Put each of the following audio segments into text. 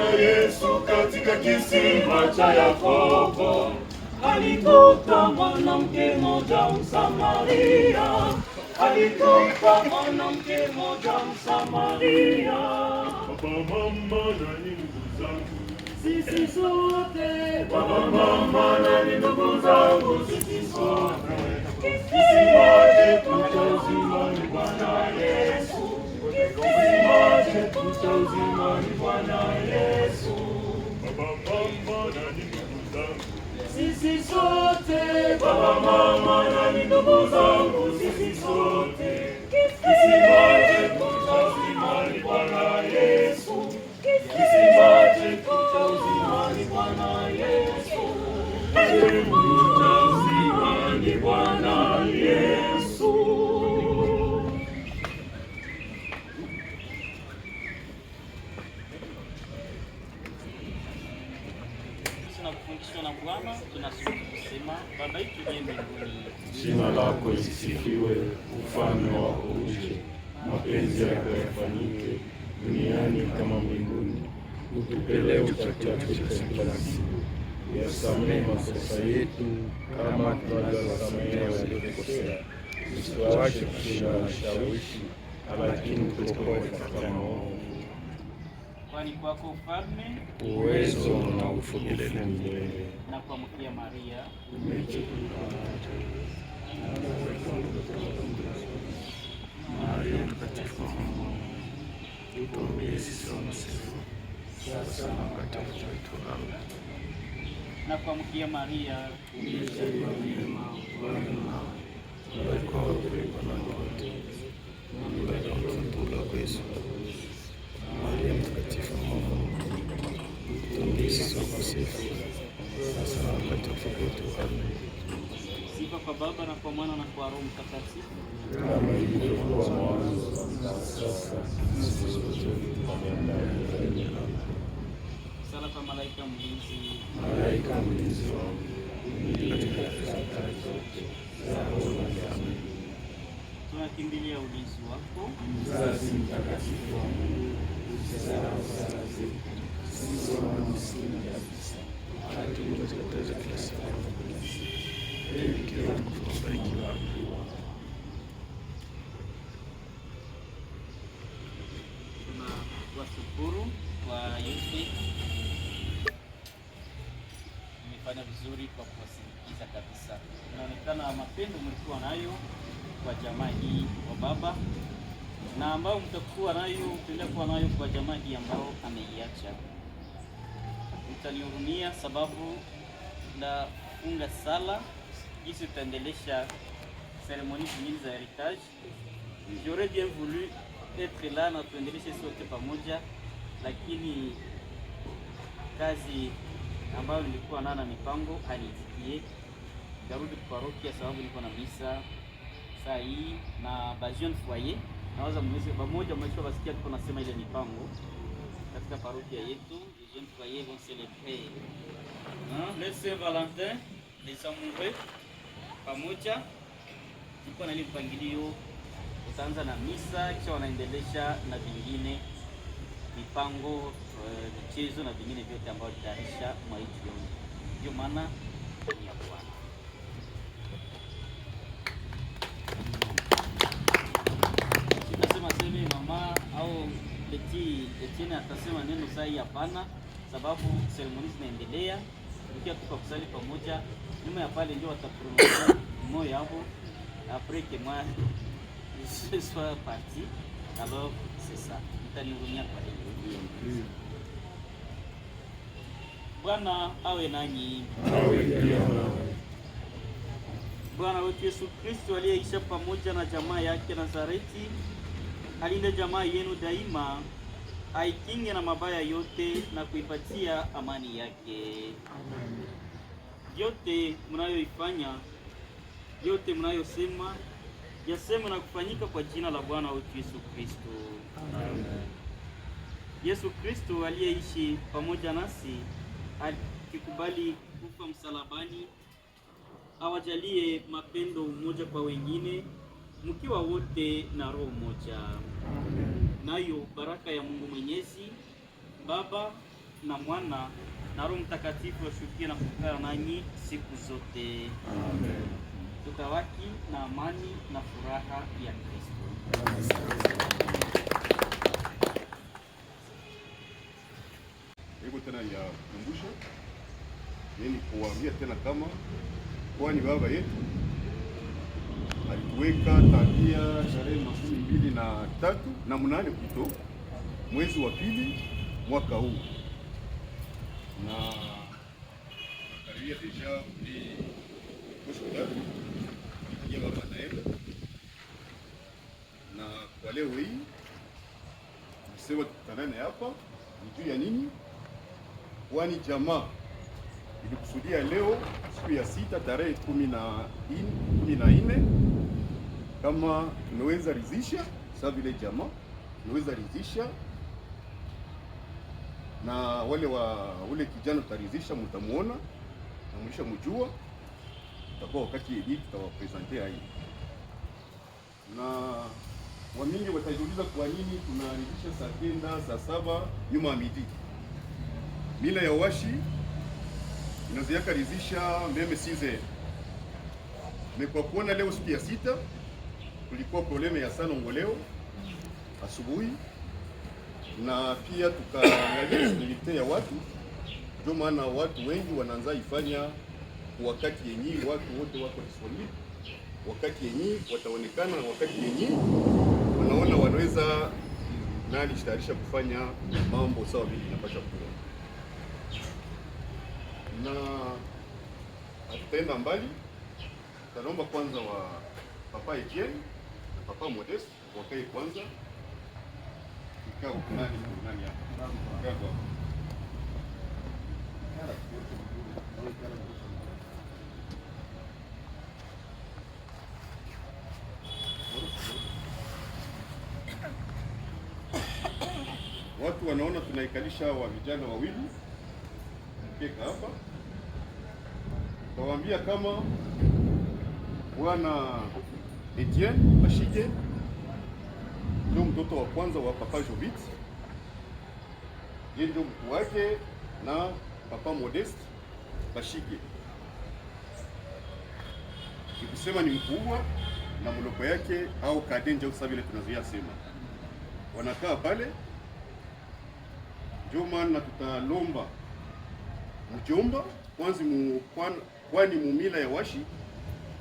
Bwana Yesu katika kisima cha Yakobo alikuta mwanamke mmoja Msamaria, alikuta mwanamke mmoja Msamaria. Baba, mama na ndugu zangu, sisi sote, baba, mama na ndugu zangu, sisi sote, kisima chetu cha uzima ni Bwana Yesu, kisima chetu cha uzima ni Bwana Yesu. Baba, mama na ndugu zangu, sisi sote, baba, mama na ndugu zangu, sisi sote, kisima chetu cha uzima ni Bwana Yesu, kisima chetu cha uzima ni Bwana Yesu, chetu cha uzima ni Bwana Yesu. Tunafundishwa na Bwana, tunasoma kusema Baba yetu uliye mbinguni, jina lako lisifiwe, ufalme wako uje, mapenzi yako yafanyike duniani kama mbinguni. Utupe leo chakula chetu cha kila siku, uyasamehe makosa yetu kama tunavyowasamehe waliotukosea, usituache kushindwa na vishawishi, lakini utuokoe katika maovu. kwani kwako ufalme, uwezo na utukufu milele. na kwa mkia Maria Maria mtakatifu wa Mungu, utuombee sisi wakosefu, sasa na wakati wa kufa kwetu. Amen. na kwa mkia Maria Maria mtakatifu wa Mungu, utuombee sisi wakosefu, sasa na wakati wa kufa kwetu. Amen. sifa kwa Baba na kwa Mwana na kwa Roho Mtakatifu, kama ilivyokuwa mwanzo, sasa na siku zote na miaka ya milele. sala kwa malaika mlinzi, Malaika mlinzi wangu, unilinda katika hatari zote za roho na mwili. tunakimbilia ulinzi wako. Mzazi mtakatifu wa Mungu, usisahau sala zetu sisi wana maskini kabisa, wakati tunapotekeleza kila siku. Bikira mbarikiwa. Tunawashukuru kwa yote, mmefanya vizuri kwa kuwasindikiza kabisa. Inaonekana mapendo mlikuwa nayo kwa jamaa hii wa baba, na ambao mtakuwa nayo mtaendelea kuwa nayo kwa jamaa hii ambao ameiacha. Mtanihurumia sababu na funga sala jinsi tutaendelesha seremoni zingine za heritage. J'aurais bien voulu être là na tuendeleshe sote pamoja, lakini kazi ambayo nilikuwa nayo na mipango aniitikie karudi kwa parokia sababu nilikuwa na misa saa hii na ba jeune foyer. Naweza mwezi pamoja mwisho basikia tuko nasema ile mipango katika parokia yetu. Les jeunes foyers vont célébrer le Saint-Valentin, les amoureux pamoja. Niko na ile mpangilio, utaanza na misa kisha wanaendelesha na vingine mipango, michezo na vingine vyote ambavyo tutayarisha mwa hii jioni. Ndio maana ni ya Bwana. Nasema sema mama au Etienne atasema neno sahi, hapana, sababu seremoni zinaendelea. Tukiwa tuko kusali pamoja, nyuma ya pale ndio watapromote moyo hapo après que moi je sois parti. Alors c'est ça, mtanihurumia kwa hiyo. Bwana awe nanyi. Bwana wetu Yesu Kristo aliyeisha pamoja na jamaa yake Nazareti, alinde jamaa yenu daima, aikinge na mabaya yote na kuipatia amani yake. Yote mnayoifanya, yote mnayosema, yasema na kufanyika kwa jina la Bwana wetu Yesu Kristo. Amen. Yesu Kristo aliyeishi pamoja nasi, akikubali kufa msalabani, awajalie mapendo, umoja kwa wengine, mkiwa wote na roho moja. Nayo baraka ya Mungu Mwenyezi, Baba na Mwana na Roho Mtakatifu washukie na kukaa nanyi siku zote. Amen. Tukawaki na amani na furaha ya Kristo. Iko tena ya kukumbusha yani kuambia tena kama kwani baba yetu alituweka tangia tarehe 23 kuto mwezi wa pili mwaka huu, na karibia deja ni mwisho tatu ya baba naenda, na kwa leo hii nisema tutanane hapa ni juu ya nini? Kwani jamaa ilikusudia leo siku ya sita tarehe 14 kama tunaweza rizisha sawa vile jamaa tunaweza rizisha na wale wa ule kijana tutarizisha, mtamuona na mlisha mjua, tutakuwa wakati hii tutawapresentea hii, na wamingi watajiuliza kwa nini tunarizisha saa 9 saa 7 nyuma ya midi. Mila ya washi inazoyaka rizisha meme 6h. Kwa kuona leo siku ya sita kulikuwa probleme ya sana ngoleo asubuhi, na pia tukaangalia disponibilite ya watu, ndio maana watu wengi wanaanza ifanya wakati yenyewe watu wote wako disponible, wakati yenyewe wataonekana, na wakati yenyewe wanaona wanaweza nani jitayarisha kufanya mambo sawa vile inapaswa kuwa. Na hatutaenda mbali, tutaomba kwanza wa Papa Etienne na Papa Modeste wakae kwanza kikao nani hapa. Watu wanaona tunaikalisha wa vijana wawili mkeka hapa, tawaambia kama Bwana Etienne Bashige ndio mtoto wa kwanza wa Papa Jovit, yeye ndio mkuu wake, na Papa Modeste Bashige ikusema ni mkubwa na mloko yake au kadenja usa vile tunazoea sema, wanakaa pale. Ndio maana tutalomba mjomba kwanza kwani mumila ya washi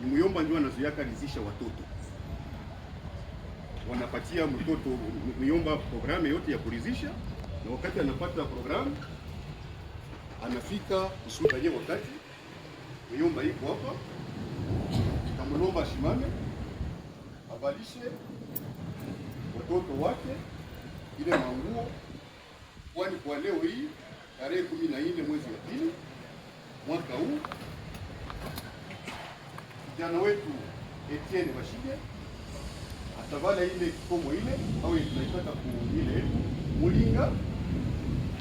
ni muyomba ndio anazoyaka rizisha watoto, wanapatia mtoto muyomba programu yote ya kurizisha, na wakati anapata programu anafika kusudi wakati muyomba iko hapa, tamlomba ashimame avalishe watoto wake ile manguo, kwani kwa leo hii tarehe 14 mwezi wa pili mwaka huu kijana wetu Etienne Bashige atavala ile kikomo ile au tunaitaka ile mulinga,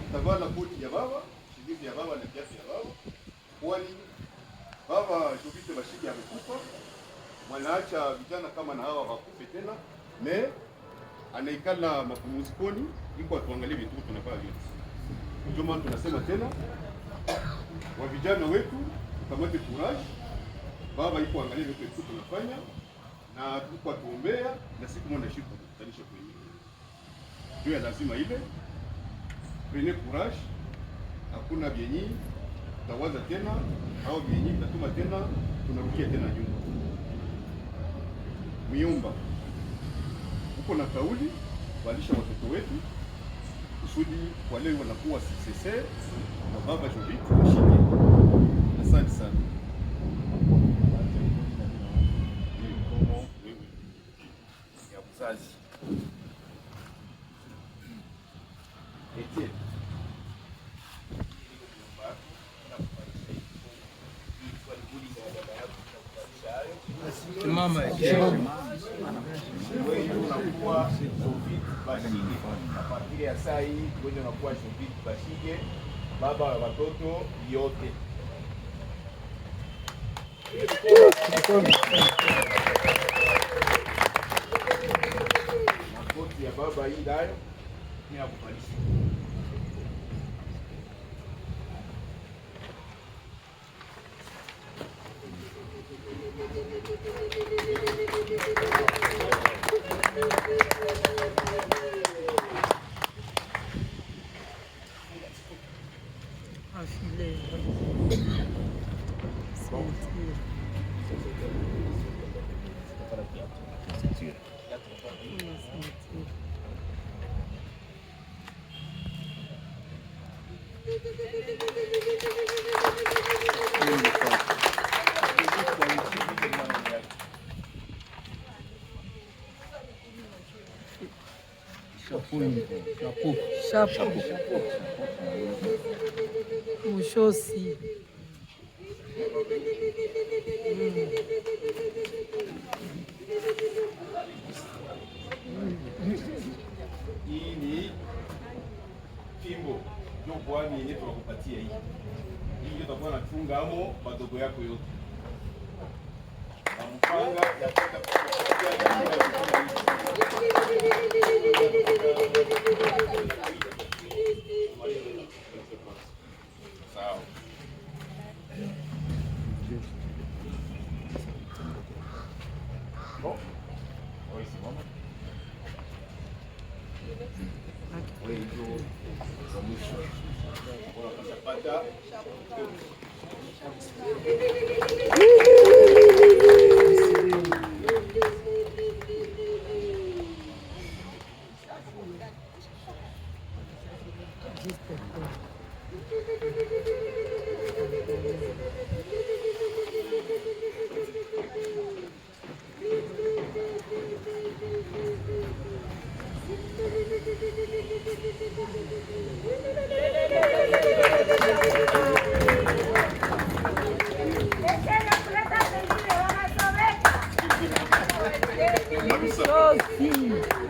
atavala koti ya baba, shilingi ya baba na kiasi ya baba, kwani baba Jovite Bashige amekufa, wanaacha vijana kama na hawa wakufe tena, me anaikala mapumzikoni iko atuangalie vitu tunafanya vyote. Ndio maana tunasema tena wa vijana wetu tukamate courage, baba iko angalia vitu tunafanya, na tuko atuombea, na siku moja shiku kutanisha kwenye ndio lazima ile prenez courage. Hakuna vyenyi tawaza tena au vyenyi tatuma tena tunarukia tena nyumba. Miomba uko na kauli walisha watoto wetu kusudi wale wanakuwa successeur na baba Jovit Bashige. Asante sana. Ya mzazi Etienne mama wewe unakuwa Jovit Bashige. A partir ya saa hii wewe unakuwa Jovit Bashige, baba wa watoto yote. Makoti ya baba hii nayo ninakufanyisha. filet. Chapeau. Mushosi. Hii ni fimbo ndio kwani yenyewe tunakupatia hii. Hii ndio utakuwa unachunga amo madogo yako yote. Na mpanga ya kwenda sawa. Oh. Oi, simama. Wewe ndio wa mwisho. Unapata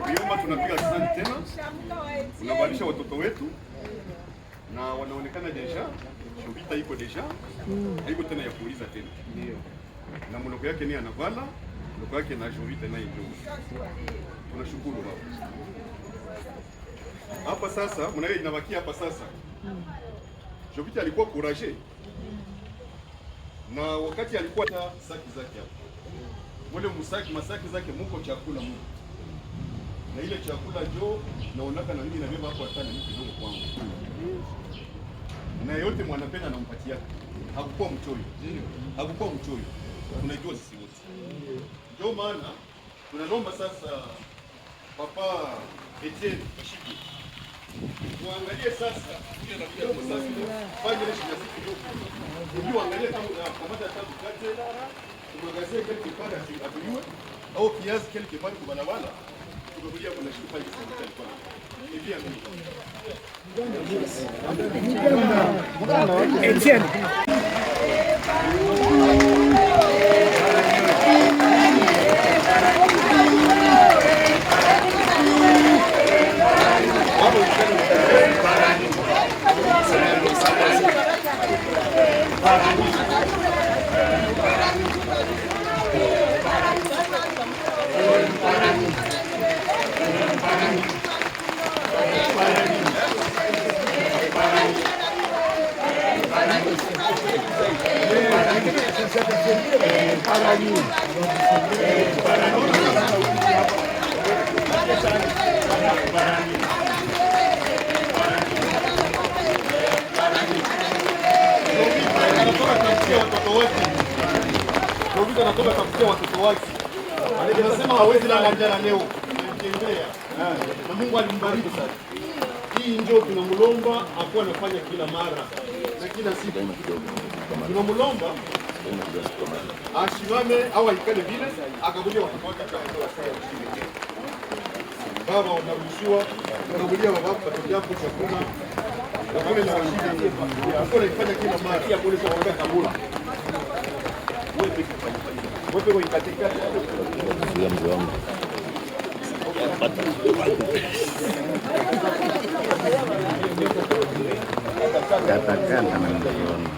Biomba tunapiga asante tena, tunabadilisha watoto wetu na wanaonekana deja, shobita iko deja, haiko tena ya kuuliza tena. Ndio. Na mloko yake ni anavala, mloko yake na shobita naye ndio. Tunashukuru baba. Hapa sasa, mnaye inabakia hapa sasa. Shobita alikuwa courage. Na wakati alikuwa na saki zake hapa. Wale masaki zake muko chakula muko. Na ile chakula jo naonaka na mimi nabeba hapo hata ni kidogo kwangu. Na yote mwanapenda anampatia. Hakukuwa mchoyo. Hakukuwa mchoyo. Tunajua sisi wote. Ndio maana tunalomba sasa Papa Etienne Kashiki. Muangalie sasa ile na kidogo sasa. Fanye ile shida kidogo. Ndio angalia kama unapata tabu kate. Tuangazie quelque part atuyue au kiasi quelque part kwa barabara. Tunakuja kuna shughuli hizi kwa kwa. Etienne. Anatoka kufikia watoto wake. Anasema hawezi lala njala leo. Anatembea. Na Mungu alimbariki sana. Hii ndio tunamlomba akuwa anafanya kila mara na kila siku. Tunamlomba ashimame au aikale vile akabulia watoto wake kwa baba unaruhusiwa unabulia baba watoto yako chakula. Na kule na washindi hapo anafanya kila mara pia kule kwa wakati kabula. Wewe kwa katika ya mzee wangu. Katakan tangan mzee wangu.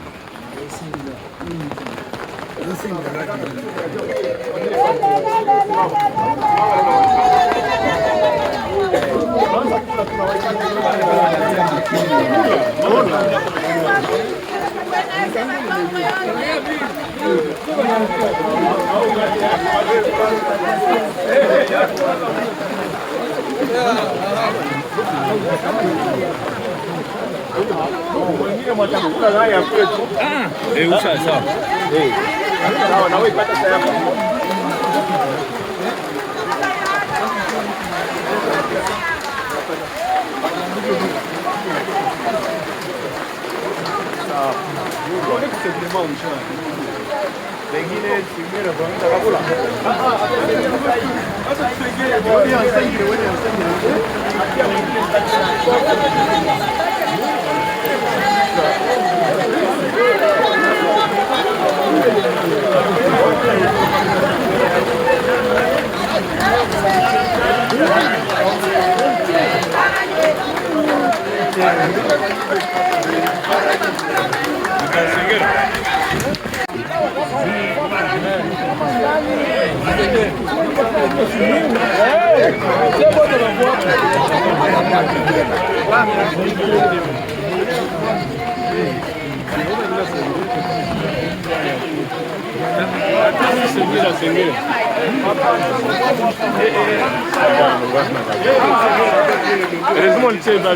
Wengine mtakula naye ya kwetu. Sawa sawa. Sawa, na wewe kata sasa. Pengine singine kwa kakula. Hata tusengele wewe asengele wewe asengele. Heureusement, le tien est